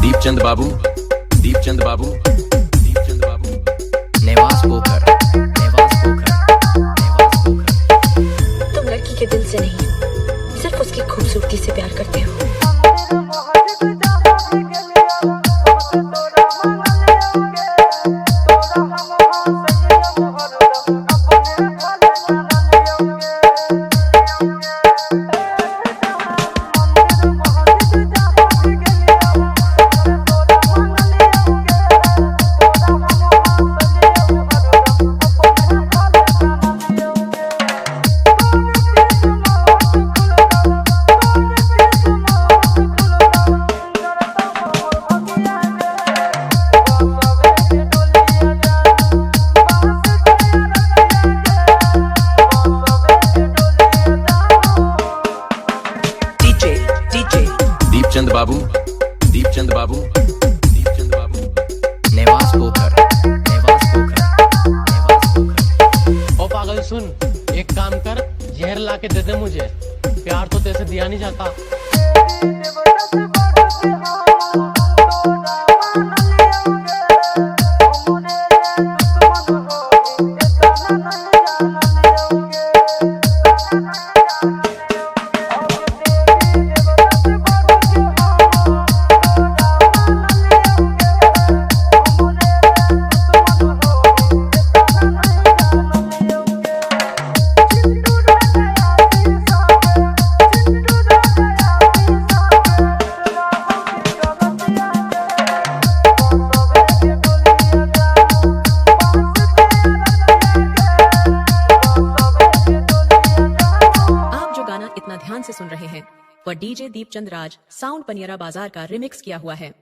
दीपचंद बाबू, दीपचंद बाबू, दीपचंद बाबू, नेवास पोखर, नेवास पोखर, नेवास पोखर। तुम लड़की के दिल से नहीं, सिर्फ उसकी खूबसूरती से प्यार करते हो। दीपचंद बाबू, दीपचंद बाबू, दीपचंद बाबू, नेवास पोखर, नेवास पोखर, नेवास पोखर। ओ पागल सुन, एक काम कर, जहर ला के दे दे मुझे, प्यार तो तेरे से दिया नहीं जाता। इतना ध्यान से सुन रहे हैं वह डीजे दीपचंद राज साउंड पनियरा बाजार का रिमिक्स किया हुआ है।